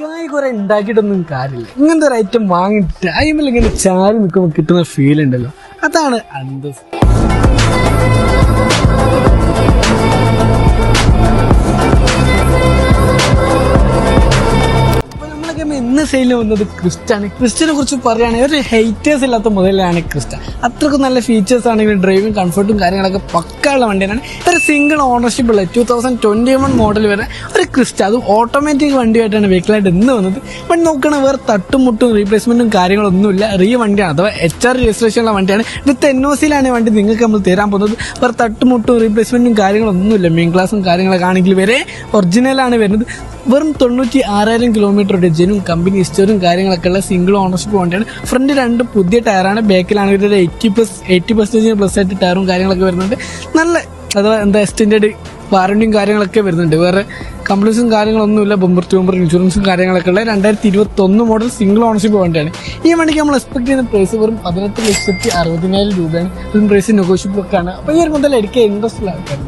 കായ് കുറെ ഉണ്ടാക്കിയിട്ടൊന്നും കാര്യമില്ല. ഇങ്ങനത്തെ ഒരു ഐറ്റം വാങ്ങിയിട്ട് അയിമൽ ഇങ്ങനെ ചാരി നിൽക്കുമ്പോൾ കിട്ടുന്ന ഫീൽ ഉണ്ടല്ലോ, അതാണ് അന്തസ്. ഇന്ന് സെയിലിൽ വന്നത് ക്രിസ്റ്റയാണ്. ക്രിസ്റ്റനെ കുറിച്ച് പറയുകയാണെങ്കിൽ ഒരു ഹെയ്റ്റേഴ്സ് ഇല്ലാത്ത മുതലാണ് ക്രിസ്റ്റ. അത്രക്കും നല്ല ഫീച്ചേഴ്സ് ആണെങ്കിലും ഡ്രൈവിംഗ് കംഫർട്ടും കാര്യങ്ങളൊക്കെ പക്കായുള്ള വണ്ടിയാണ്. ഒരു സിംഗിൾ ഓണർഷിപ്പ് ഉള്ള 2021 മോഡൽ വരെ ഒരു ക്രിസ്റ്റ, അതും ഓട്ടോമാറ്റിക് വണ്ടിയായിട്ടാണ് വെഹിക്കിളായിട്ട് ഇന്ന് വന്നത്. വണ്ടി നോക്കുകയാണെങ്കിൽ വേറെ തട്ടുമുട്ടും റീപ്ലേസ്മെന്റും കാര്യങ്ങളൊന്നുമില്ല. വണ്ടിയാണ്, അഥവാ HR രജിസ്ട്രേഷൻ ഉള്ള വണ്ടിയാണ്. വിത്ത് NOCയിലാണ് വണ്ടി നിങ്ങൾക്ക് നമ്മൾ തരാൻ പോകുന്നത്. വേറെ തട്ടുമുട്ടും റീപ്ലേസ്മെന്റും കാര്യങ്ങളൊന്നുമില്ല. മെയിൻ ക്ലാസും കാര്യങ്ങളൊക്കെ ആണെങ്കിൽ വരെ ഒറിജിനലാണ് വരുന്നത്. വെറും 96,000 കിലോമീറ്റർ ജെനും കമ്പനി ഹിസ്റ്ററും കാര്യങ്ങളൊക്കെ ഉള്ള സിംഗിൾ ഓണർഷിപ്പ് വണ്ടിയാണ്. ഫ്രണ്ട് 2 പുതിയ ടയറാണ്, ബാക്കിലാണെങ്കിൽ ഒരു 80% പ്ലസ് ആയിട്ട് ടയറും കാര്യങ്ങളൊക്കെ വരുന്നുണ്ട്. നല്ല അഥവാ എക്സ്റ്റൻഡഡ് വാറണ്ടിയും കാര്യങ്ങളൊക്കെ വരുന്നുണ്ട്. വേറെ കംപ്ലീറ്റ്സും കാര്യങ്ങളൊന്നുമില്ല. ബമ്പർ ടു ബമ്പർ ഇൻഷുറൻസും കാര്യങ്ങളൊക്കെ ഉള്ള 2021 മോഡൽ സിംഗിൾ ഓണർഷിപ്പ് വണ്ടിയാണ്. ഈ വണ്ടിക്ക് നമ്മൾ എക്സ്പെക്ട് ചെയ്യുന്ന പ്രൈസ് വെറും 18,60,000 രൂപയാണ്. ഇതും പ്രൈസ് നെഗോഷ്യബിൾ ഒക്കെ ആണ്. അപ്പോൾ ഈ ഒരു മുതൽ എടുക്കുക ഇൻട്രസ്റ്റ് ഉള്ള ആൾക്കാർ